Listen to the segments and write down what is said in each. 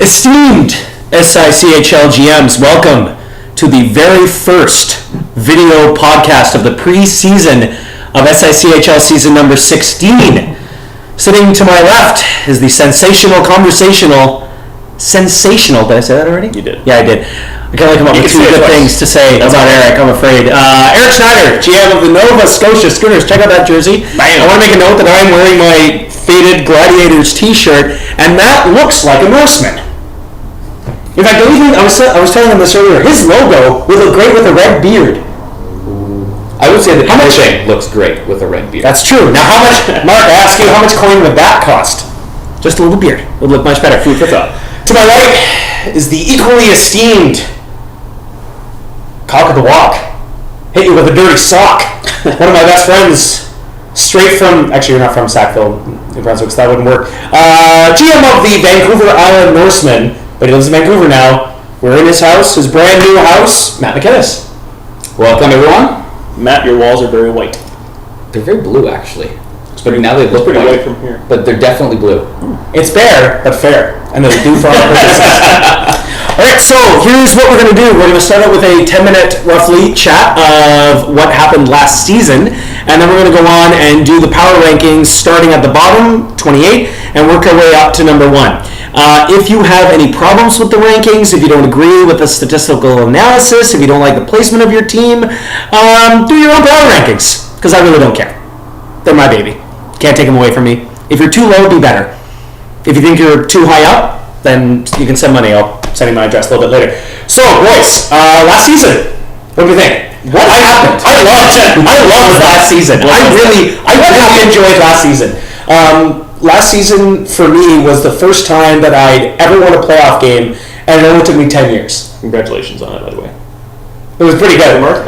Esteemed SICHL GMs, welcome to the very first video podcast of the pre-season of SICHL season number 16. Sitting to my left is the sensational, did I say that already? You did. Yeah, I did. I can't come up with two good things to say about Eric, I'm afraid. Eric Schneider, GM of the Nova Scotia Schooners. Check out that jersey. Bam. I want to make a note that I'm wearing my faded Gladiators t-shirt, and Matt looks like a Norseman. In fact, I was telling him this earlier, his logo would look great with a red beard. I would say that everything looks great with a red beard. That's true. Now, how much, Mark, I ask you, how much coin would that cost? Just a little beard. It would look much better. Food for thought. To my right is the equally esteemed cock of the walk. Hit you with a dirty sock. One of my best friends, straight from, actually you're not from Sackville, New Brunswick, so that wouldn't work. GM of the Vancouver Island Norsemen, but he lives in Vancouver now. We're in his house, his brand new house, Matt McInnes. Welcome, everyone. Matt, your walls are very white. They're very blue, actually. But now they look pretty white white from here. But they're definitely blue. It's bare, but fair. And they'll do for all purposes. Alright, so here's what we're going to do. We're going to start out with a 10-minute, roughly, chat of what happened last season. And then we're going to go on and do the power rankings starting at the bottom, 28, and work our way up to number 1. If you have any problems with the rankings, if you don't agree with the statistical analysis, if you don't like the placement of your team, do your own power rankings, because I really don't care. They're my baby. Can't take them away from me. If you're too low, do better. If you think you're too high up, then you can send money. I'll send you my address a little bit later. So, boys, last season, what do you think? What happened? I loved last season. I really enjoyed last season. Last season, for me, was the first time that I'd ever won a playoff game, and it only took me 10 years. Congratulations on it, by the way. It was pretty good. Mark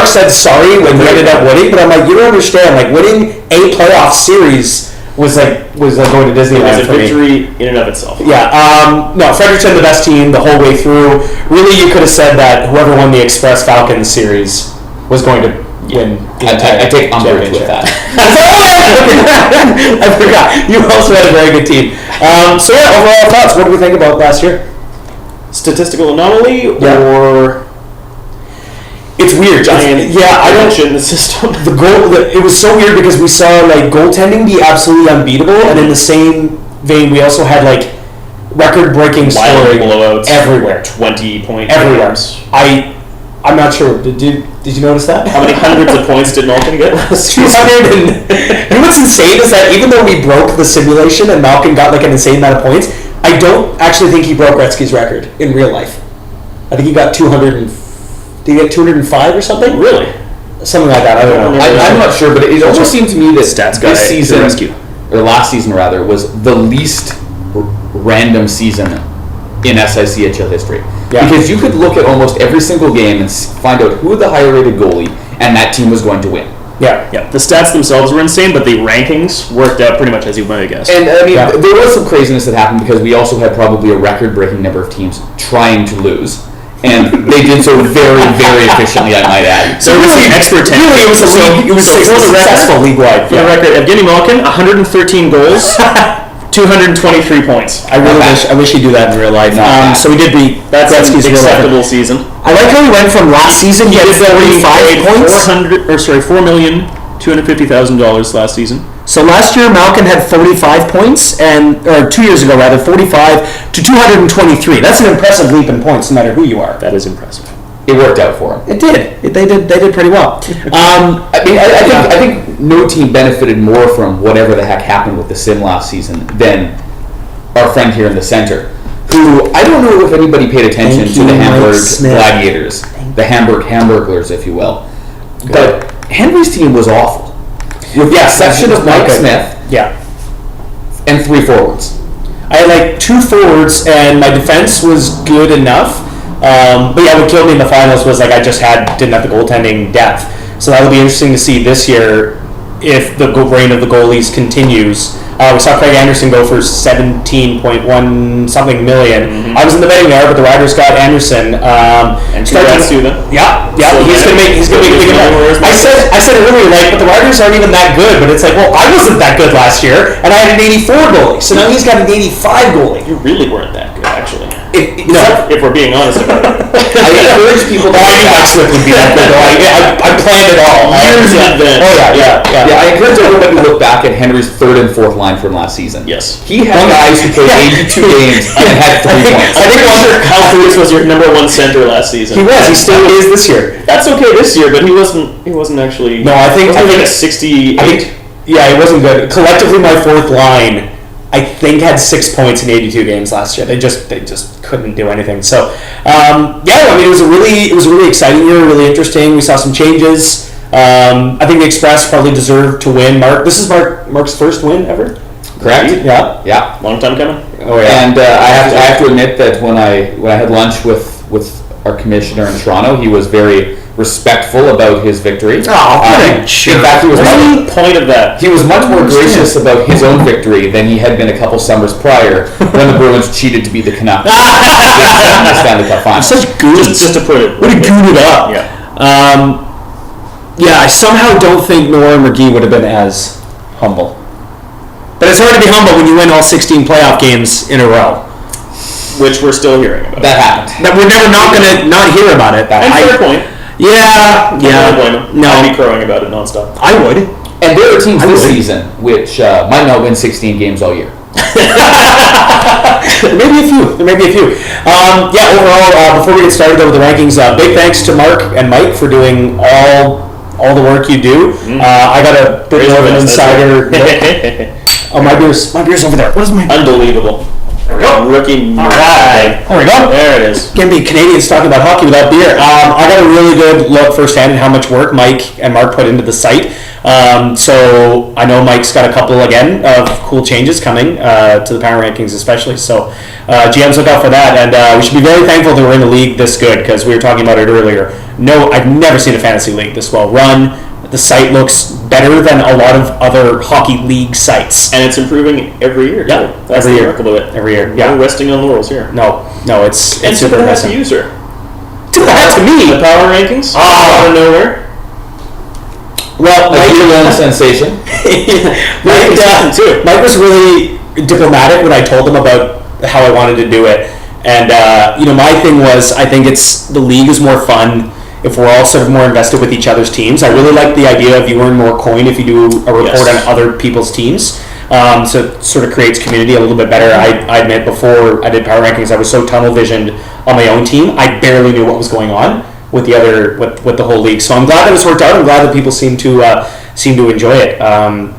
said sorry when we ended up winning, but I'm like, you don't understand. Like, winning a playoff series was like going to Disneyland. It was a victory in and of itself. Yeah. No, Fredericton, the best team the whole way through. Really, you could have said that whoever won the Express Falcons series was going to win. I take umbrage with that. I forgot. You also had a very good team. So yeah, overall thoughts. What do we think about last year? Statistical anomaly or... It's weird. I don't in the system. It was so weird because we saw like goaltending be absolutely unbeatable, and in the same vein, we also had like record-breaking scoring blowouts everywhere. 20-point everywhere. games. I'm not sure. Did you notice that? How many hundreds of points did Malkin get? 200. And what's insane is that even though we broke the simulation and Malkin got like an insane amount of points, I don't actually think he broke Gretzky's record in real life. I think he got 200. Did he get 205 or something? Really? Something like that. I don't know. I'm not sure, but it almost seemed to me that this season, or last season rather, was the least random season in SICHL history. Yeah. Because you could look at almost every single game and find out who the higher rated goalie, and that team was going to win. Yeah. The stats themselves were insane, but the rankings worked out pretty much as you might have guessed. And I mean, there was some craziness that happened because we also had probably a record-breaking number of teams trying to lose. And they did so very, very efficiently, I might add. So it was the expert 10. Really, it was a successful league-wide. For the record, Evgeny Malkin, 113 goals, 223 points. I wish he'd do that in real life. So we did beat Gretzky's acceptable season. I like how he went from last season. He had 45 points. $4,250,000 last season. So last year Malkin had 45 points, or 2 years ago rather, 45 to 223. That's an impressive leap in points, no matter who you are. That is impressive. It worked out for him. It did. They did pretty well. I think no team benefited more from whatever the heck happened with the sim last season than our friend here in the center, who I don't know if anybody paid attention to the Hamburg Gladiators, the Hamburg Hamburglers, if you will. But Henry's team was awful. With the exception of Mike Smith, and 3 forwards. I had like 2 forwards, and my defense was good enough. But yeah, what killed me in the finals was like I just didn't have the goaltending depth. So that'll be interesting to see this year if the reign of the goalies continues. We saw Craig Anderson go for 17.1 something million. I was in the betting there, but the Riders got Anderson. And congrats to them. Yeah. So He's gonna make a big impact. I said earlier, but the Riders aren't even that good. But it's like, well, I wasn't that good last year, and I had an 84 goalie. So now he's got an 85 goalie. You really weren't that good, actually. No. If we're being honest about it. I encourage people to I knew Mike Swift would be that good. I planned it all. Years in advance. Oh yeah. I encourage everybody to look back at Henry's third and fourth line from last season. Yes. He had guys who played 82 games and had 3 points. I think Kyle Lewis was your number one center last season. He was. He still is this year. That's okay this year, but he wasn't actually. No, I think like a 68. Yeah, he wasn't good. Collectively, my fourth line, I think, had 6 points in 82 games last year. They just couldn't do anything. So, it was a really exciting year, really interesting. We saw some changes. I think the Express probably deserved to win. This is Mark's first win ever. Correct? Yeah. Long time coming. Oh yeah. And I have to admit that when I had lunch with our commissioner in Toronto, he was very respectful about his victory. In fact, he was the point of that? He was much more gracious about his own victory than he had been a couple summers prior when the Bruins cheated to beat the Canucks in the Stanley Cup Final. Such goons. Just to put it. Would have gooned it up. Yeah. I somehow don't think Nora McGee would have been as humble. But it's hard to be humble when you win all 16 playoff games in a row. Which we're still hearing about. That happened. That we're never not going to not hear about it. And fair point. Yeah. No. I'd be crowing about it nonstop. I would. And there are teams this season which might not win 16 games all year. There may be a few. Overall, before we get started though with the rankings, big thanks to Mark and Mike for doing all the work you do. I got a bit more of an insider look. Oh, my beer's over there. What is my... Unbelievable. There we go. Rookie. All right. There we go. There it is. Can't be Canadians talking about hockey without beer. I got a really good look firsthand at how much work Mike and Mark put into the site. So I know Mike's got a couple, again, of cool changes coming to the power rankings especially. So GMs, look out for that. And we should be very thankful that we're in a league this good because we were talking about it earlier. No, I've never seen a fantasy league this well run. The site looks better than a lot of other hockey league sites. And it's improving every year. Yeah, That's every the year. miracle of it. Every year, yeah. No resting on laurels here. No, it's super that's impressive. the user. That to me. The power rankings? Oh. Out of nowhere? A Well, year-long sensation. Mike was really diplomatic when I told him about how I wanted to do it. And, my thing was, I think the league is more fun if we're all sort of more invested with each other's teams. I really like the idea of you earn more coin if you do a report on other people's teams. So it sort of creates community a little bit better. I admit, before I did power rankings, I was so tunnel visioned on my own team, I barely knew what was going on with the whole league. So I'm glad that it's worked out. I'm glad that people seem to enjoy it. And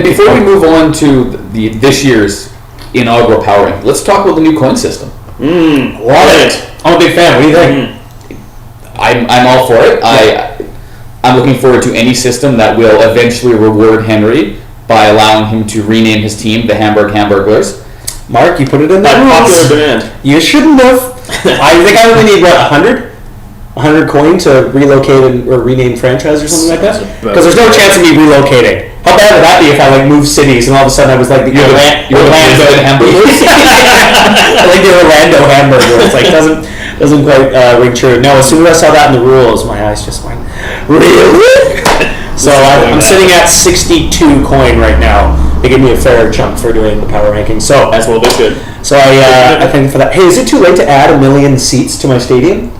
before we move on to this year's inaugural power ranking, let's talk about the new coin system. Love it. I'm a big fan. What do you think? I'm all for it. I'm looking forward to any system that will eventually reward Henry by allowing him to rename his team the Hamburg Hamburglers. Mark, you put it in By there. popular demand. You shouldn't have. I think I only need 100 coin to relocate or rename franchise or something like that. Because there's no chance of me relocating. How bad would that be if I move cities and all of a sudden I was like the Orlando Hamburger? I like the Orlando Hamburger. It's like doesn't quite ring true. No, as soon as I saw that in the rules, my eyes just went, really? So I'm sitting at 62 coin right now. They give me a fair chunk for doing the power ranking. So As well, they should. So I think for that. Hey, is it too late to add 1 million seats to my stadium?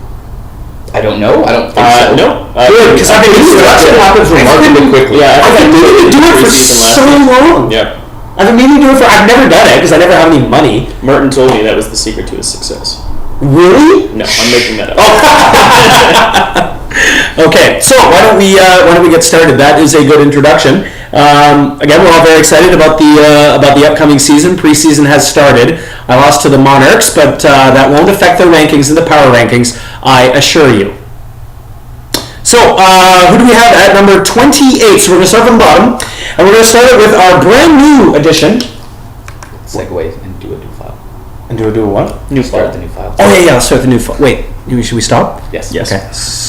I don't know. I don't think so. No. Good, because I've been doing Construction happens remarkably quickly. Yeah, I've been meaning to do it for so long. Yeah. I've been meaning to do it for. I've never done it because I never have any money. Martin told me that was the secret to his success. Really? No, I'm making that up. Okay, so why don't we get started? That is a good introduction. Again, we're all very excited about the upcoming season. Preseason has started. I lost to the Monarchs, but that won't affect their rankings in the power rankings, I assure you. So, who do we have at number 28? So we're going to start from the bottom, and we're going to start it with our brand new edition. Segue and do a new file. And do a what? Start the new file. Oh yeah, let's start the new file. Wait, should we stop? Yes. Okay.